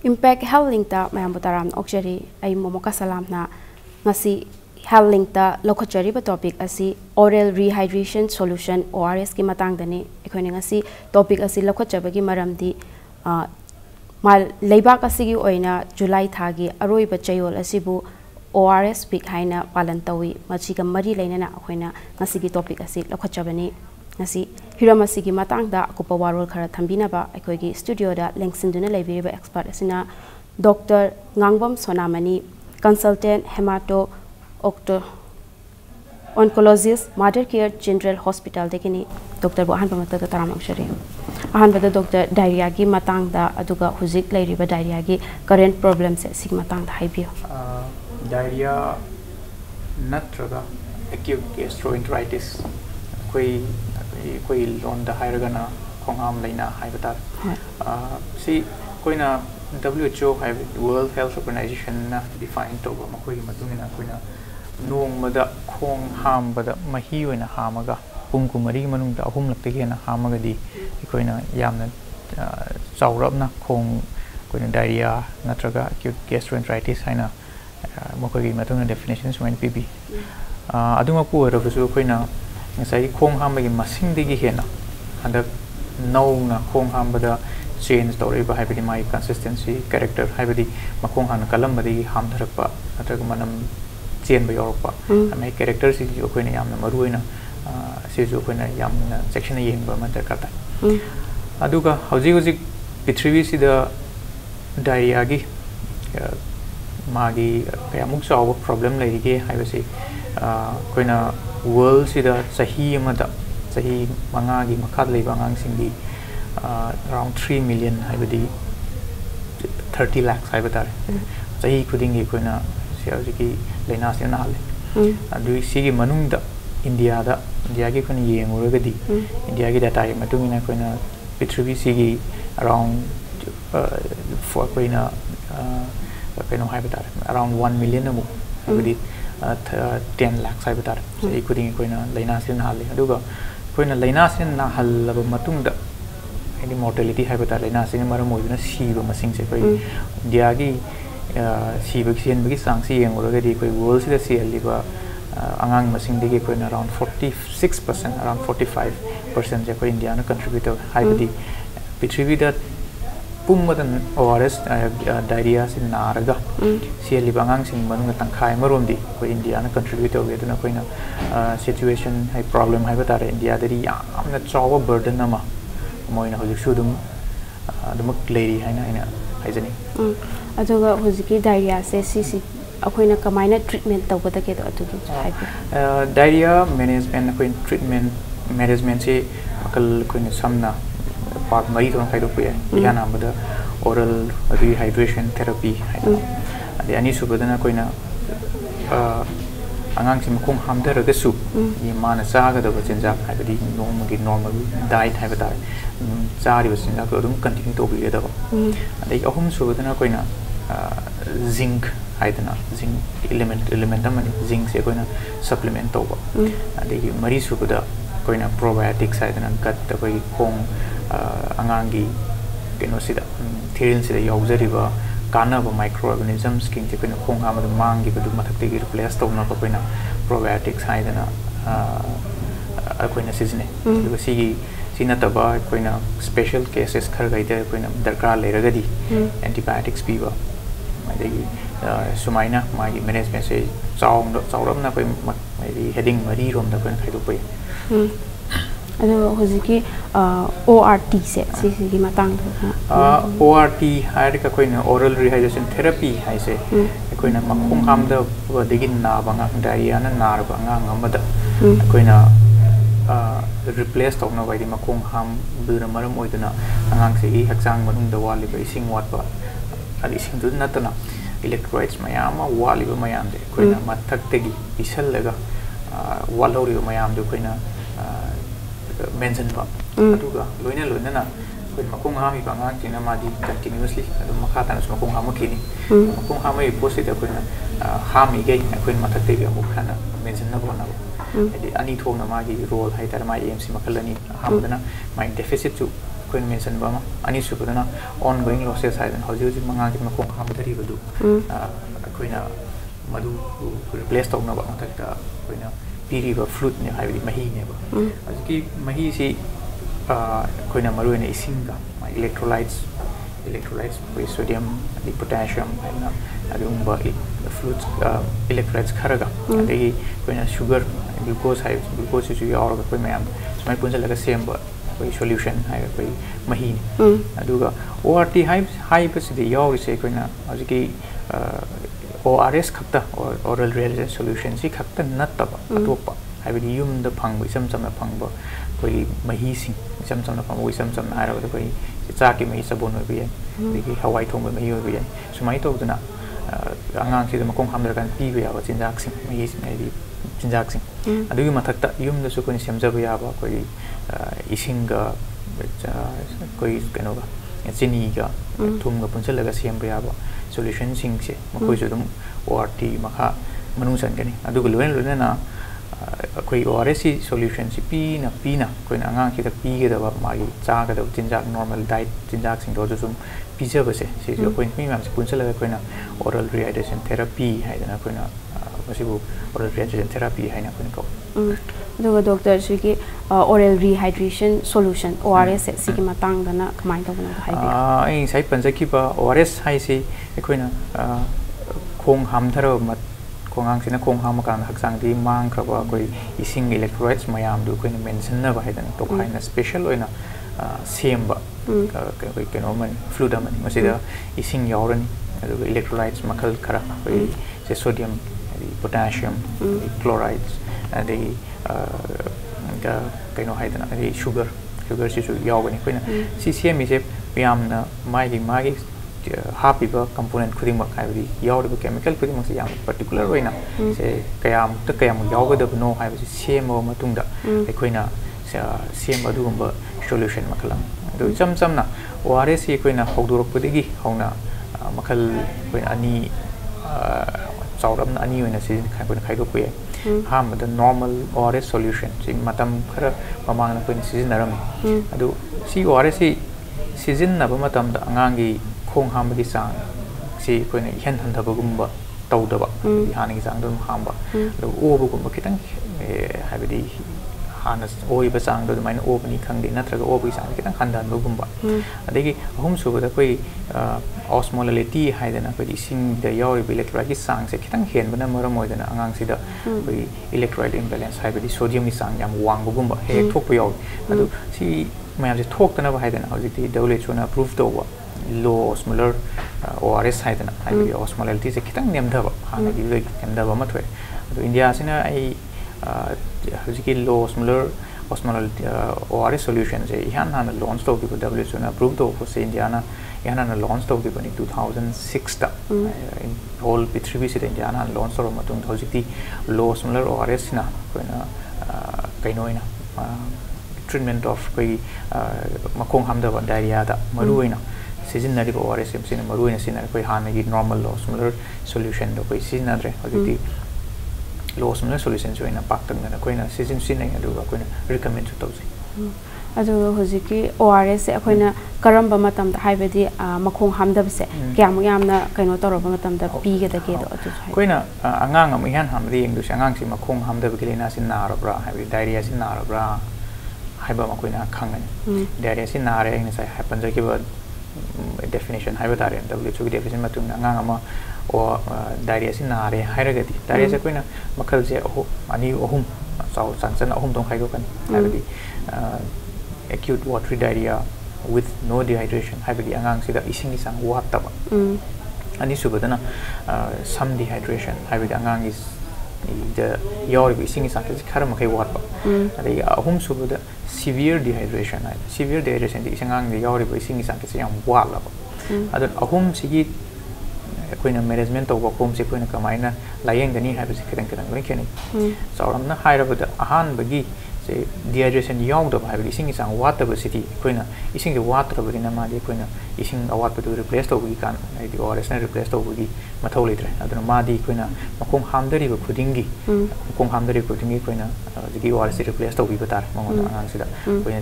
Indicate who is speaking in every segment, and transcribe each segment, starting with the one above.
Speaker 1: Impact Health Link ta mayam butaram okjari ay Momoka Salam na ngasi Health Link ta lokhachari ba topic asi oral rehydration solution ORS ki matang dani ekhone ngasi topic asi lokhachaba gi maramdi mal leibak asi gi oina July thagi aroi ba chayol asibu ORS week haina palan tawi machi ga mari leinana akhoina ngasi gi topic asi lokhachabani ngasi hiramasi gi matang da akupa warol khara thambina ba ekhoi gi studio da lengsinduna leibiriba expert asina Dr.Ngangbam Sonamani consultant Hemato Oncologist MotherCare General Hospital dekini Dr. Bohan pamata da taram akshari ahan bada Dr. Diarrhea gi matang da aduga huzik leiriba diarrhea gi current problems se sig matang da haibio
Speaker 2: diarrhea natraga acute gastroenteritis koi on the hairagana khongam laina haibata si koina WHO World Health Organization na define to ba makoi matungina koina nongmada khong hambada mahi oina hamaga pungku mari manungda ahum lakte gena hamaga di koina yamna chaurapna khong koina diarrhea natraga acute gastroenteritis haina makoi matungna definitions when pb aduma pu rabusu koina ngasai khong hambagi masingdigi hena handak nauna khong hambada change story ba haibidi mai consistency character haibidi makhong han kalam badi ham dharakpa natraga manam chen ba yorpa mai character si jo koina yamna maruina si jo koina yamna section yengba ma darkata aduga hoji pitrivi si da diarrhea gi magi kayamuk saw problem leige haibasi koina world si da sahi amada sahi mangagi makhat leiba ngang singdi around 3 million haibadi 30 lakhs haibadare sahi khudingi koina siaji laina sina hale adu sigi manungda india gi koina yenguragadi india gi data matungina koina pitrivi sigi around for koina koina haibadare around 1 million amu haibadi 10 lakhs haibadare sahi khudingi koina laina sina hale aduga koina laina sina halaba matungda any mortality haibata laina sina maram oiduna siba masing se koi india gi siba kien bagi sangsi yenguragadi koi world sida liba angang masing degi koi around 46% around 45% je koi india na contributor haibadi pitrivi da pummadan ORS diarrhea sin naraga liba angang sing manung tangkhai maromdi koi india na contributor geduna koi na situation hai problem haibata india dari yamna chawa burden nama moina hoji sudum adumak lady haina haijani
Speaker 1: aduga hoji diarrhea se si akoina kamaina treatment tawbada ke atugi
Speaker 2: diarrhea management akoin treatment management se akal koina samna part mai thon khai dopu ya yana bada oral rehydration therapy haina ade ani subadana koina angang sim khong hamdara gasu ni mana saga da bachinja haibadi normal diet haibada chari bachinja ko dum continue to bi da adai ahum subadana koina zinc haidana zinc element amani zinc se koina supplement to ba adai mari subada koina probiotics haidana gat da koi khong angangi kenosida therin sida yaujariba kanaba microorganisms king te koina khong ha madu mangi badu mathakte gi replace tawna ko koina probiotics haidana koina sizne du sina taba koina special cases khar gaida koina darkar leragadi antibiotics piba madegi sumaina magi management se chawramna koi mai heading mari rom da koina khaidu pai
Speaker 1: ado hojiki ORT se gi matang
Speaker 2: ORT hair ka koina oral rehydration therapy haise koina makhong hamda degi na banga diarrhea na nar banga ngamada koina replace tawna wai di makhong ham bura maram oiduna angang se gi hakchang manung da wali ba ising watba ali ising du natana electrolytes mayama wali ba mayam de koina mathak tegi isallaga walori ba mayam de koina mention ba aduga loina na koi makung ha mi banga kina ma di continuously adu makha tan so makung ha ma kini makung ha mai post ida koi na ha mi ge koi mathak te ga mukha na mention na bona edi ani thong na ma gi role hai tar ma AMC makalani hamdana my deficit chu कोई mention बमा अनि सुबदना ongoing losses हाइदन हौजी मंगा की मखों हम धरी बदु कोई ना मधु replace तो ना बा तक कोई ना पीरी ब फ्लूट ने हाइबी मही ने बा आज की मही सी कोई ना मरुए ने इसिंगा electrolytes कोई सोडियम पोटेशियम है ना अदुम बा फ्लूट्स electrolytes खरगा अदगी कोई ना शुगर ग्लूकोज जो यार कोई मैम समय पुंज लगा सेम बा कोई सॉल्यूशन है कोई मही अदुगा ORT हाई बस दे यार से कोई ना आज की ORS खत्ता और oral rehydration solution सी खत्ता नत तब अतोपा हाइबी यूम द फंग विसम समना फंग बा कोई मही सिंग विसम समना फंग विसम समना आया तो कोई चाकी मही सबोन हो भी है देखिए हवाई थोंग मही हो भी है सुमाई तो उतना अंगांग से मकों हम दरकान पी भी आवा चिंजाक सिंग मही में चिंजाक सिंग अदुगी मथक्ता यूम द सुकोनी सेमजब याबा कोई इसिंग का कोई कनोगा चिनी का थुम का पुंसल लगा सेम भी याबा solution सिंग से मकोई जो तुम ORT मखा मनुष्य के नहीं अदुग लोने ना कोई ORS solution सी पीना कोई ना अंगांग की तक पी के दबा मागी चाक दब चिंजाक normal diet चिंजाक सिंग तो जो तुम पिज़्ज़ा बसे जो कोई नहीं मैम से पुंसल लगा कोई ना oral rehydration therapy है ना कोई ना बस वो oral rehydration therapy है ना कोई को
Speaker 1: अदुग डॉक्टर सिकी oral rehydration solution ORS सिकी मतंग दना कमाई तो बना हाई
Speaker 2: ऐ साइ पंजा की बा ORS हाई से कोई ना खोंग हम धरो मत खोंगांग से ना खोंग हम कान हक्सांग दी मांग करवा कोई इसिंग electrolytes मयाम दु कोई मेंशन ना बाहे दन तो खाई ना स्पेशल होइना सेम बा कोई केनोमन फ्लूइड मन मसिदा इसिंग यावरनी अदु electrolytes मखल खरा कोई से सोडियम पोटेशियम क्लोराइड्स अदे केनो हाइदना अदे शुगर सिसु यावगनी कोई ना CCM इसे यामना मागी happy ba component khuding mak haibdi yaw de chemical khuding mak yam particular hoina se kayam ta kayam yaw ga da no haibdi same ma tung da ekoina same adu gumba solution makalam do cham na ORS ekoina hawdurok pudigi hauna makal koi ani chawram na ani hoina se khai koi khai do ku ye ham the normal ORS solution sing matam khara mamang na koi season naram adu si ORS season na ba matam da angangi खोंग हम की सांग सी कोई ने यहन हंधा बगुम्बा ताऊ दबा यहाँ की सांग तो हम बा तो ओ बगुम्बा कितने है भी हानस ओ ये बसांग तो मायने ओ बनी खंगे ना तरह ओ भी सांग कितने हंधा बगुम्बा देखिए हम सुबह तो कोई osmolality है देना कोई इसिंग द याव electrolyte की सांग से कितने हेन बना मरम हो देना अंगांग से दा कोई electrolyte imbalance है भी सोडियम की सांग याम वांग बगुम्बा है ठोक पे याव तो सी मैं आपसे ठोक तो ना है देना और जितनी WHO ने approve तो हुआ low osmolar ORS है देना है भी osmolality से कितना नियम था हाँ ना कि नियम था मत हुए तो इंडिया से ना आई जिसकी low osmolar ORS solution से यहाँ ना launch तो भी WHO ने approve तो से इंडिया ना यहाँ ना launch तो भी बनी 2006 ता in whole पृथ्वी से इंडिया ना launch तो मत उन जिसकी low osmolar ORS ना कोई ना कहीं नो ना treatment of कोई मकोंग हम दबा diarrhea दा मरुए ना season na riba ORS sin maru ina sin koi han gi normal low osmolar solution do koi season adre adi low osmolar solution jo ina pak tang na koi na season sin ngai adu koi na recommend to ji
Speaker 1: adu hojiki ORS se koi na karam ba matam da haibedi makhong hamdab se kyam yamna kaino toroba matam da pi ge da ge do adu
Speaker 2: koi na angang am ihan ham ri eng du angang si makhong hamdab ge na sin na rabra haibi diarrhea sin na rabra haiba ma koi na khangani diarrhea sin na re eng sai happen ja ki ba definition है बता रहे हैं WHO की definition में तुमने अंगांग अमा और diarrhea से नारे हायर गति diarrhea से कोई ना मक्खल से अनि अहुम साउ संसन अहुम तो खाई को कन है बती acute watery diarrhea with no dehydration है बती अंगांग से दा इसिंग की सांग वाट तब अनि सुबह ना some dehydration है बती अंगांग इस द यार भी इसिंग की सांग से खर मखे वाट पा अरे अहुम सुबह दा severe dehydration है severe dehydration दी इसेंगांग दी यावरी बई सिंगी सांग के याम वाला बा अदन अहुम सिगी कोई ना मैनेजमेंट तो कोम से कोई ना कमाई ना लायेंग गनी है बस किरंग किरंग बई केनी सौरम ना हायर बद अहान बगी se dehydration yaudaba haibadi ising isang wataba city koina ising de watraba gina madi koina ising awat padu replace to gi kan ai ORS na replace to gi mathau litre aduna madi koina makong hamdari ba khudingi makong hamdari khudingi koina gi ORS replace to gi batar mangona angang sida koina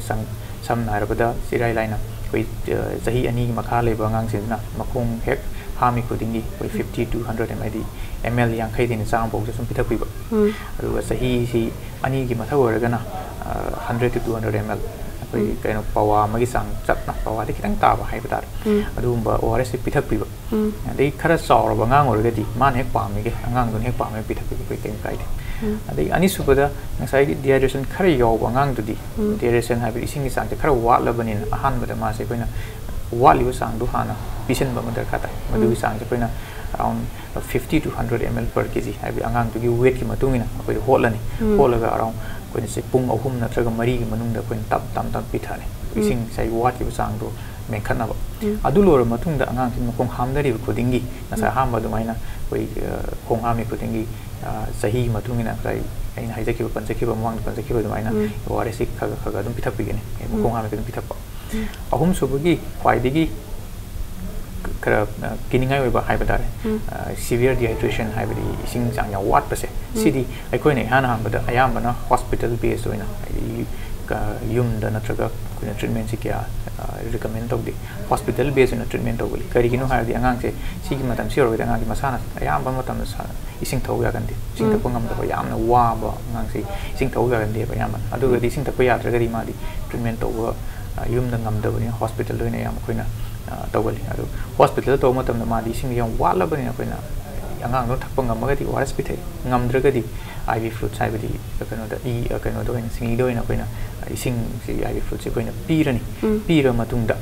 Speaker 2: sam nairabada sirai laina koi sahi ani makha leba angang sina makong hek hami khudingi koi 50 to 100 ml yang khai din chang bo sum pithak pi ba adu sahi si ani gi mathau oragana 100 to 200 ml koi kaino pawa magi sang chat na pawa de kitang ta ba hai batar adu ba ORS pithak pi ba adai khara saw ba ngang oragadi man hek pam ge angang don hek pam pithak pi koi tem kai de adai ani subada ngasai dehydration khara yaw ba ngang du di dehydration ha bi ising sang khara wa labanin ahan ba da ma se koina wali sang du hana pisen ba mandar kata madu sang je koina around 50 to 100 ml per kg hai bi angang tu gi weight ki matungina koi holani holaga around koina se pung ahum na traga mari gi manung da koin tam pithane ising sai wat ki sang du men khana ba adu lor matung da angang tin kong hamdari ko dingi nasa ham ba du maina koi kong hami ko dingi sahi matungina kai ain hai jaki ban jaki ba mang ban jaki ba du maina ORS khaga dum pithak bi ne kong hami ko dum pithak ba ahum subagi kwaidigi kara kiningai oiba haibadare severe dehydration haibadi ising chang ya wat pase sidi aikoi ne hana hambada ayambana hospital based oina yum da natraga kuna treatment si kya recommend tawdi hospital based na treatment tawli kari gino haidi angang se sigi matam siro da angang masana ayamba matam sa ising thaw ya gandi sing ta pangam da yamna wa ba angang se ising thaw ya gandi ba yamma adu ga di sing ta ko ya traga di ma di treatment taw yum da ngam da ni hospital loina yam koina tawali adu hospital to matam na ma di sing yang wala ba ni koina angang no thakpa ngam ga di ORS pithai ngam draga di IV fluid sai di kano da kano do in sing do ina koina ising si IV fluid si koina pirani pira matung da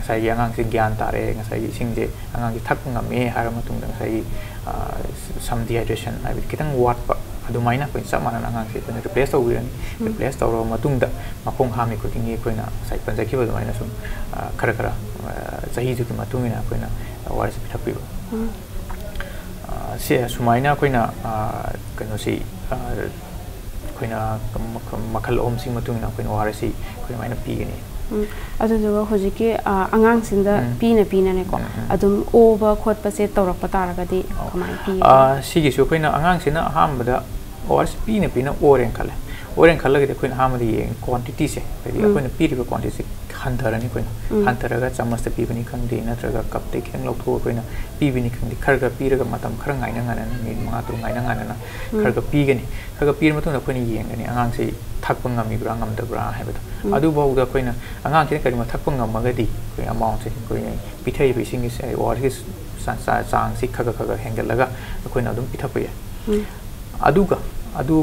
Speaker 2: sai angang si gyan tare ngasai ising je angang ki thak ngam me har matung da sai some dehydration ai kitang wat pa adu maina koin samana angang si koina replace to wirani replace to ro matung da makong hami ko tingi koina sai panja ki ba maina sum khara sahi ju ki matung ina koina ORS pithak pi se sumaina koina kano si koina makal om sing matung na koina ORS koina maina pi gani
Speaker 1: adu jo hojiki angang sinda pina ne ko adum over khot pa se torak pa taraga di kamai pi
Speaker 2: sigi su koina angang sina hambada ORS pina oren khala ge koina hamadi yeng quantity se koina pi ri quantity hantarani koina hantaraga chamas te pi bani khang de na traga kap te kheng lok tho koina pi bini khang di kharga pi raga matam khara ngai na ngana ni ma tu ngai na ngana na kharga pi gani kharga pi matung da koina yeng gani angang se thakpa ngami bra ngam da bra hai ba adu bau da koina angang ki kari ma thakpa ngam ma ga di koi amount se koina pi thai bi sing is ORS sang si khaga hengel laga koina adum pi thakpa ya adu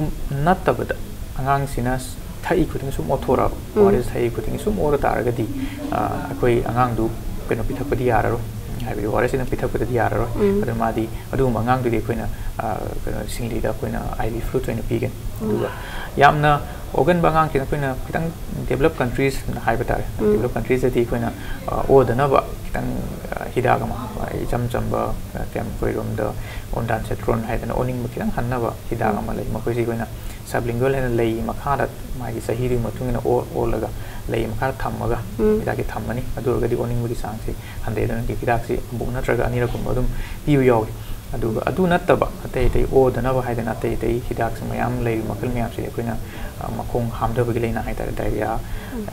Speaker 2: natabada angang sinas thai khuding sum othora ORS thai khuding sum ora taraga di akoi angang du keno pithak padi yararo habi ORS na pithak padi yararo adu madi adu angang du de koina keno singli da koina IV fluid oina pigen adu yamna organ bangang kina koina kitang developed countries na hai batare developed countries ati koina odana ba kitang hidaga ma cham ba tem koi rom da ondan cetron hai da oning kitang hanna ba hidaga ma lai ma koi si koina sublingual and lay makada magi sahiri matungina olaga lay makada thamaga idaki thamani adurga di oning mudi sangsi hande dan ki kidak si bukna traga anira kum adum piu yaw aduga adu nattaba atei o dana ba haidana atei hidak mayam lay makal mayam si koina makong hamda bagi leina haida diarrhea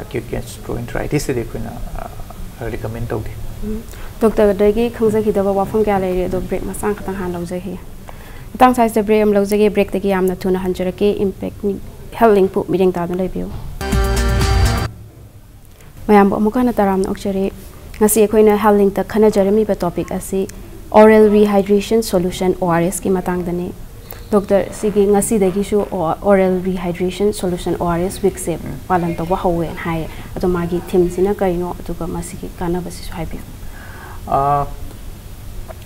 Speaker 2: acute gastroenteritis de koina recommend tawdi
Speaker 1: doctor dagi khangja ki dawa wafam kya lay do break masang khatang han lawja hi tang size the break am lawja ge break tagi amna thuna hanjara ke impact ni healing pu meeting ta na lebiu mayam bo mukana taram okchari ngasi khoina healing ta khana jarami ba topic asi oral rehydration solution ORS ki matang dani doctor sigi ngasi dagi shu oral rehydration solution ORS week se palan to wa hawe hai ado magi theme sina kaino aduga masigi kana basi su haibi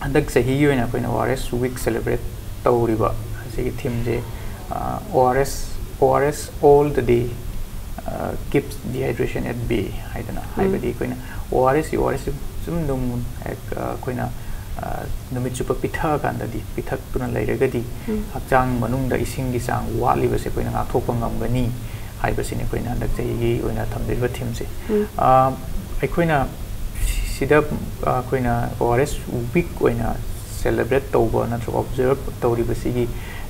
Speaker 2: andak se hi yoina koina ORS week celebrate tawriba sigi theme je ORS all the day keeps dehydration at bay haidana haibadi koina ORS sum dum koina numit chupa pitha kanda di pithak tuna lairagadi hakchang manung da ising gi sang wali base koina nga thopang ngam gani haibasini koina dak chagi oina thamdiriba theme se aikoina sida koina ORS week oina celebrate tawba natro observe tawribasigi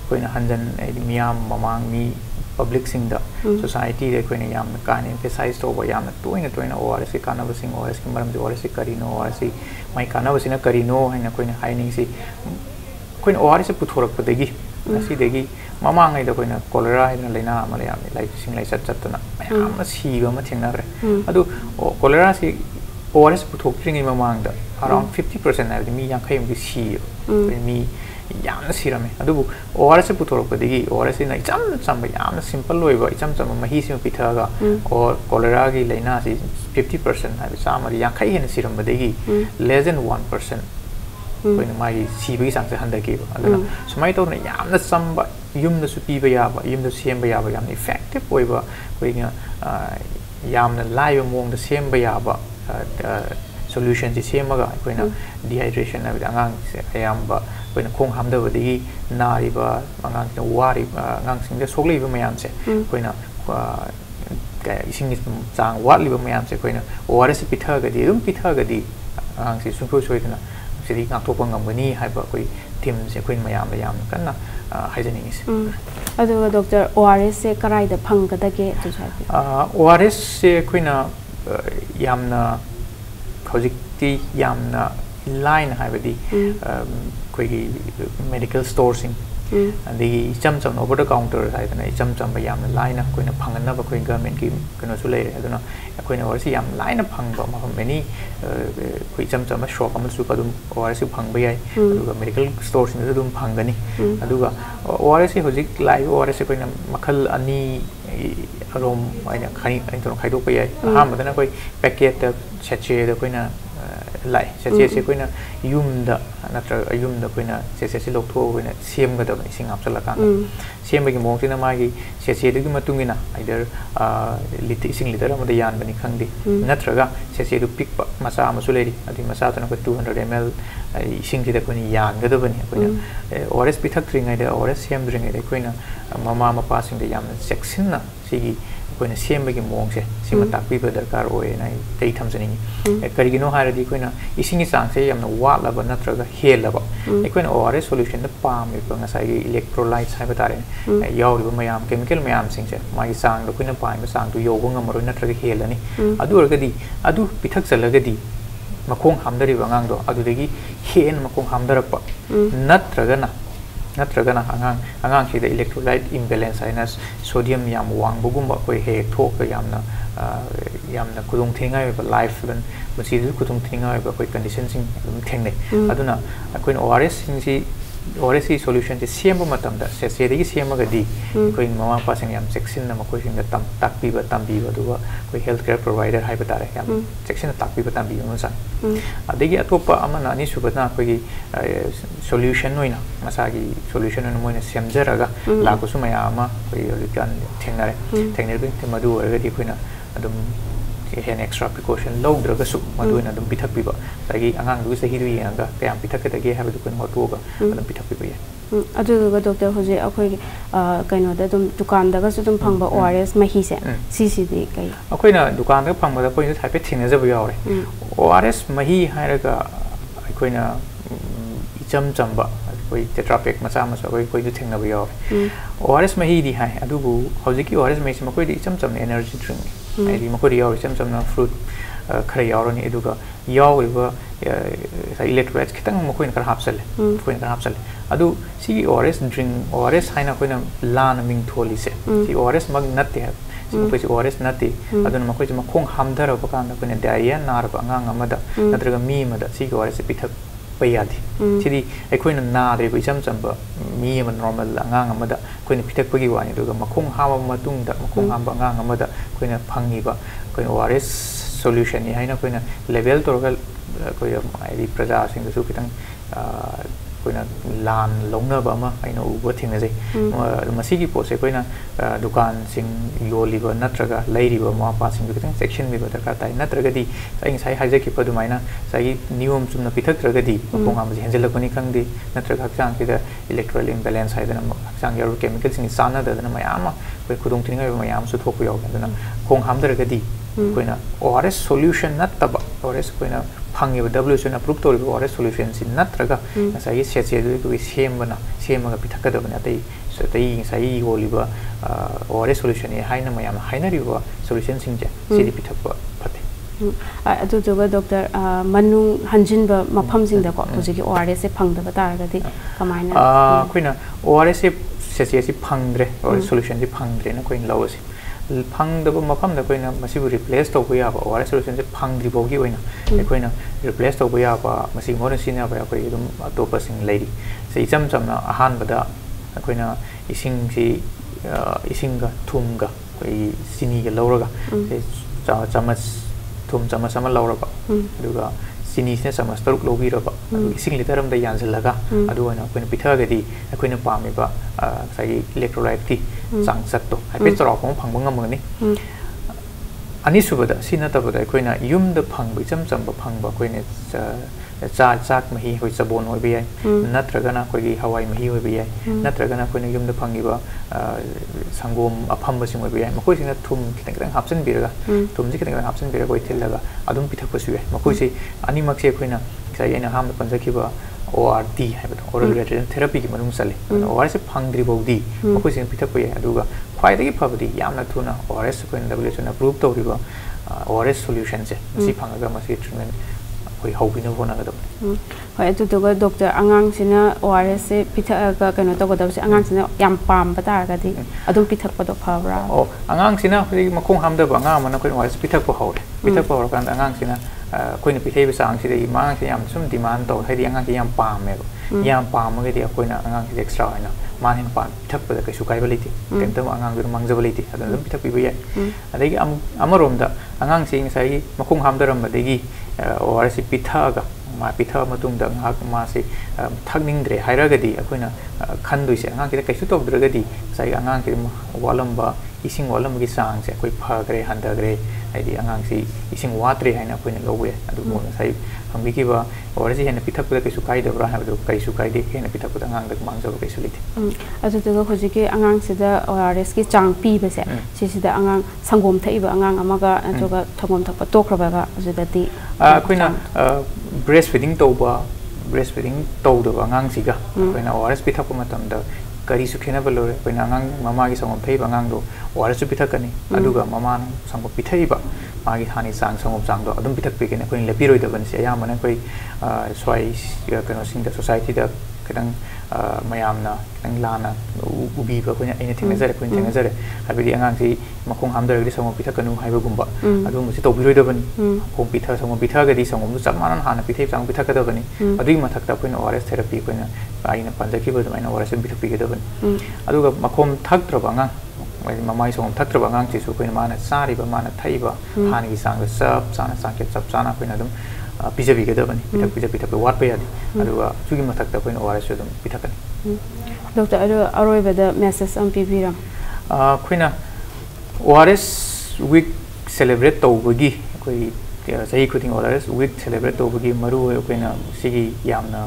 Speaker 2: koina hanjan miyam mamang mi public sing da society de koina yam kan emphasize tawba yam toina ORS ki kana basing ORS ki maram ORS karino ORS mai kana basina karino haina koina haining si koina ORS puthorak padegi asi degi mamang ai da koina cholera ina leina amala yam lai sing lai chat chatna mayam si ba ma thengnare adu cholera si ORS puthokringi mamang da around 50% na mi yang khaim gi si mi yam na sirame adu ORS puthokpadegi ORS na icham cham yam simple loiba icham cham mahi sim pithaga or cholera gi leina si 50% na sama yang khai hen siram badegi less than 1% koina mai si bi sang se handaki aduna sumai to na yam na samba yum na su pi ba ya ba yum na sem ba ya ba yam effective oiba koina yam na lai mong da sem ba ya ba solution ji semaga koina dehydration na angang ayamba koina khong hamda badi nari ba angang na wari angang sing da soglei ba mayam se koina ising chang wat li ba mayam se koina ORS pitha ga di pitha ga di angang si sunpho soidana sidi ngak thopang ngamgani haiba koi team se koin mayam la yam kanna haijani is
Speaker 1: adu doctor ORS se karai da phang ga da ge tu sai
Speaker 2: ORS se koina yamna hojikti yamna line haibadi koigi medical stores in the cham cham over the counter haidana cham cham yamna line koina phangna ba koi government ki kono su lei aduna koina ORS yam line phangba ma many koi cham cham shop am su kadum ORS phangba yai aduga medical stores in dum phangani aduga ORS hojik live ORS koina makhal ani rom aina khai ain khai do pa yai ha madana koi packet ta chache da koina lai chache se koina yum da natra yum da koina chache se lok tho koina sem ga da bani sing ap chala kan sem ba gi mong tina ma gi chache de gi matungina either lit sing liter am da yan bani khangdi natra ga chache du pick pa masa ma su leri adi masa ta na ko 200 ml sing ji da koina yan ga da bani koina ORS pithak tringai da ORS sem dringai da koina mama ma pa sing da yam section na sigi koina sem ba gi mong se sima tak pi ba darkar oe nai tei tham jani karigino haradi koina isingi sang se yamna wa la ba natra ga hel la ba koina ORS solution da pam me ba ngasai gi electrolytes ha ba tare yaw ri ba mayam chemical mayam sing se mai sang da koina pai ba sang du yo ba ngamaro natra ga hel ani adu orgadi adu pithak salagadi makong hamdari ba ngang do adu degi hen makong hamdarak pa natraga na angang si da electrolyte imbalance aina sodium yam wang bugumba koi he thok yamna kudung thingai ba life lan masi du kudung thingai ba koi condition sing thengnei aduna koin ORS sing si ORS solution ti siam matam da se degi siam ga di koi mama pa sing yam section na koi sing da tam tak pi ba du koi healthcare provider hai batare yam section tak pi ba tam bi mo san adegi atopa amana ani subana koi solution noina masagi solution no moina semjaraga la ko sumaya ama koi rikan thengnare bin te madu ga di koina adum hen extra precaution low draga su madu na dum pithak piba sagi angang du sahi du yanga kayam pithak ta ge habu kun hotuga dum pithak piba ye
Speaker 1: adu ga doctor hoje akoi kaino da dum dukan da ga su dum phangba ORS mahi se CCD kai
Speaker 2: akoi na dukan da phangba da koi nu thaipe thina jabu yaure ORS mahi hairaga akoi na icham chamba koi tetrapack macha koi du thingna bu yaure ORS mahi di hai adu bu hoje ki ORS mahi se koi di icham cham energy drink ai ma koi yaure cham cham na fruit khare yaure ni eduga yaure ba electrolytes kitang ma koi na hapsal adu si ORS drink ORS haina koi na lan ming tholi se si ORS mag natte si koi ORS natte aduna ma koi ma khong hamdara ba kan koi na diarrhea nar ba ngang amada natraga mi mada si ORS pithak payadi sidi ekoi na na de koi cham ba mi ma normal ngang amada koi na pithak pagi wani duga ma khong hama matung da ma khong hamba ngang amada koi na phangi ba koi ORS solution ni haina koi na level torgal koi ai praja sing su kitang koina lan longna ba ma aina uba thingna jai masi gi pose koina dukan sing yoli ba natraga lairi ba ma pa sing kitang section mi ba darka tai natraga di sai sai haje ki pa dumaina sai nium chumna pithak traga di pong am ji henjel lakoni khang di natraga chang ki da electoral imbalance hai dana chang yaru chemical sing sana da dana mayama koi khudung thing ba mayam su thok yo dana khong ham darga di koina ORS solution nattaba ORS koina phangi WHO na approve tori ORS solution sin natraga sai se se du ko sembana semaga pithaka da bana tai so tai sai oliba ORS solution e haina mayam haina riwa solution sing ja sidi pithakwa phate
Speaker 1: adu joga doctor manu hanjin ba mafam sing da ko hoji ki ORS se phang da ba ga di kamaina
Speaker 2: koina ORS se se phangre ORS solution di phangre na koin lawasi phang da mafam da koina masibu replace to ya ba ORS solution se phang dri bogi oina koina replace to ya ba masi ngona sina ba koi dum atopa sing lady se cham cham na ahan bada koina ising si ising ga thum ga koi sini ga lawraga se chamas thum chamas sama lawraga duga sini se chamas taruk lobi raba ising literam da yansilaga adu ana koina pitha ga di koina pami ba sai electrolyte ki sang sat to hai pe charo phang phang bangam ni ani subada sina tabada koina yum da phang bi cham cham ba phang ba koina cha chak mahi hoi sabon hoi bi ai natraga na koi hawai mahi hoi bi ai natraga na koina yum da phangi ba sangom apham ba sing hoi bi ai makoi sina thum kitang kitang hapsen biraga thum ji kitang kitang hapsen biraga koi thillaga adum pithak pa su ai makoi se ani mak se koina sai ena ham da panjaki ba ORT hai ba oral rehydration therapy ki manung sale ORS phangdri bodi makoi sing pithak pa ai aduga khwai dagi phabadi yamna thuna ORS koina WHO na approve to riba ORS solution se si phangaga masi treatment koi hobina bona ga dab
Speaker 1: hoi atu to doctor angang sina ORS se pitha ga kano to ga se angang sina yam pam ba ta ga di adum pithak pa do phabra
Speaker 2: angang sina hoi makong ham da ba nga mana koi ORS pithak pa hore pithak pa kan angang sina koi na pithai ba sang sida mang se yam sum demand to hai di angang ki yam pam me yam pam ga di koi na angang ki extra na man hin pan pithak pa da kai su kai ba liti tem angang du mang jaba liti adum pithak pi ba ya adagi amarom da angang sing sai makong ham da ram ba degi ORS pitha ga ma pitha matung da ngak ma se thakning dre haira ga di akoina khandui se angang ki kai su tok dra ga di sai angang ki walam ba ising walam gi sang se koi pha gre handa gre ai di angang si ising watre haina koina lowe adu mo sai hambi ki ba ORS hena pitha ku da kai su kai da bra ha du kai su kai de hena pitha ku da angang da mang jaba kai su liti
Speaker 1: adu to hoji ki angang se da ORS ki chang pi ba se si da angang sangom thai ba angang amaga ajoga thongom thak pa tokra ba ga azu da ti
Speaker 2: koina breastfeeding to ba breastfeeding to da angang si ga koina ORS pitha ku matam da kari su khena ba lore koina angang mama gi sangom thai ba angang do ORS su pitha kani aduga mama sangom pithai ba magi hani sang sangom sang do adum pithak pe kene koin lepi roi da ban se ya mana koi swai kano sing da society da kadang mayam na kadang lana ubi ba koina aina thing nazare koin thing nazare habidi angang si makong ham da ri sangom pithak kanu hai ba gumba adum si to bi roi da ban kong pitha sangom pitha ga di sangom du chamanan hana pithai sang pitha ka da bani adui mathak ta koin ORS therapy koina aina panjaki ba da ORS pithak pi ga da ban aduga makom thak tra ba ngang mamai song thak tra ba ngang chi su koina mana sari ba mana thai ba hani gi sang sap sana sang ke sap sana koina dum pijabi ga da bani pithak pithak wat pa ya di aduga chugi mathak ta koina ORS dum pithak ani
Speaker 1: doctor aroi ba da message am pi biram
Speaker 2: koina ORS week celebrate to bagi koi sahi khuding ORS week celebrate to bagi maru koina sigi yamna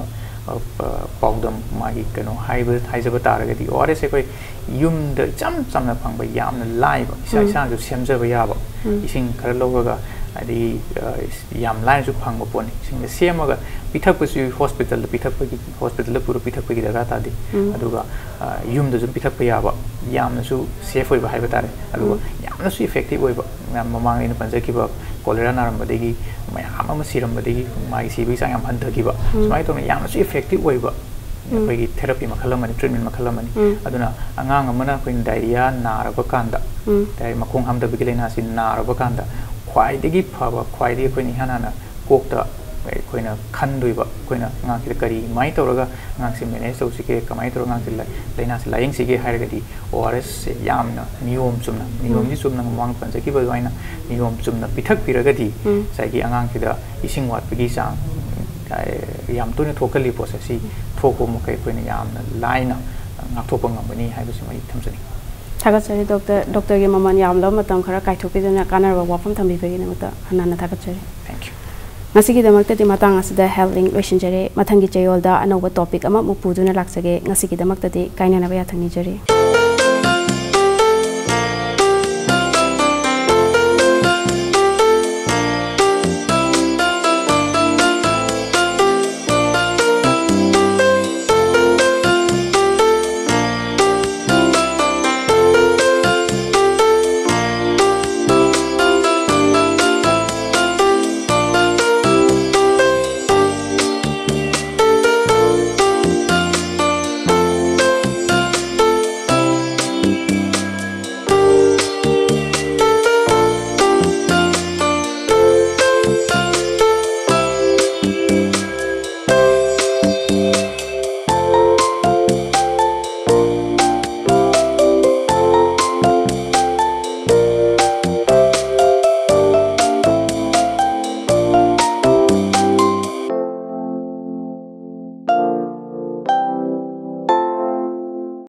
Speaker 2: paudam magi kano haijaba taraga di ORS se koi yum da cham cham na phang ba yamna live isa isa ju semja ba ya ba ising khar loga adi yam lai ju phang ba pon sing semaga pithak pa su hospital puru pithak pa gi daga ta di aduga yum da ju pithak pa ya ba yamna su safe oi ba haiba tare aduga yamna su effective oi ba mamang ina panjaki ba cholera naram ba degi mayam ama siram ba degi mai si bi sang yam han thaki ba smai to yamna su effective oi ba koi therapy makhalamani treatment makhalamani aduna angang amana koi diarrhea naraba kanda dai makong ham da bi lena sin naraba kanda khwai degi phaba khwai degi koi ni hana na kokta koi na khandui ba koi na ngang ki kari mai to raga ngang si manage to sike kamai to ngang si lena si laing sike hairaga di ORS yamna niyom chumna niyom ji chumna mang panjaki ba waina niyom chumna pithak piraga di sai gi angang ki da ising wat bi sang yam to ne thokali process si ꯊꯣꯛꯄ ꯃꯈꯩ ꯑꯩꯈꯣꯏꯅ ꯌꯥꯝꯅ ꯂꯥꯏꯅ ꯉꯥꯛꯊꯣꯛꯄ ꯉꯝꯒꯅꯤ ꯍꯥꯏꯕꯁꯤꯃ ꯑꯩ ꯊꯝꯖꯅꯤꯡꯏ
Speaker 1: ꯊꯥꯒꯠꯆꯔꯤ ꯗꯣꯛꯇꯔꯒꯤ ꯃꯃꯜ ꯌꯥꯝꯂꯕ ꯃꯇꯝ ꯈꯔ ꯀꯥꯏꯊꯣꯛꯄꯤꯗꯨꯅ ꯀꯥꯟꯅꯔꯕ ꯋꯥꯐꯝ ꯊꯝꯕꯤꯕꯒꯤꯗꯃꯛꯇ ꯍꯟꯅ ꯊꯥꯒꯠꯆꯔꯤ
Speaker 2: ꯊꯦꯡꯛ ꯌꯨ
Speaker 1: ꯉꯁꯤꯒꯤꯗꯃꯛꯇꯗꯤ ꯃꯇꯥꯡ ꯑꯁꯤꯗ ꯍꯦꯜꯊ ꯂꯤꯡꯛ ꯂꯣꯏꯁꯤꯟꯖꯔꯦ ꯃꯊꯪꯒꯤ ꯆꯌꯣꯜꯗ ꯑꯅꯧꯕ ꯇꯣꯄꯤꯛ ꯑꯃ ꯑꯃꯨꯛ ꯄꯨꯗꯨꯅ ꯂꯥꯛꯆꯒꯦ ꯉꯁꯤꯒꯤꯗꯃꯛꯇꯗꯤ ꯀꯥꯏꯅꯅꯕ ꯌꯥꯊꯪ ꯅꯤꯖꯔꯤ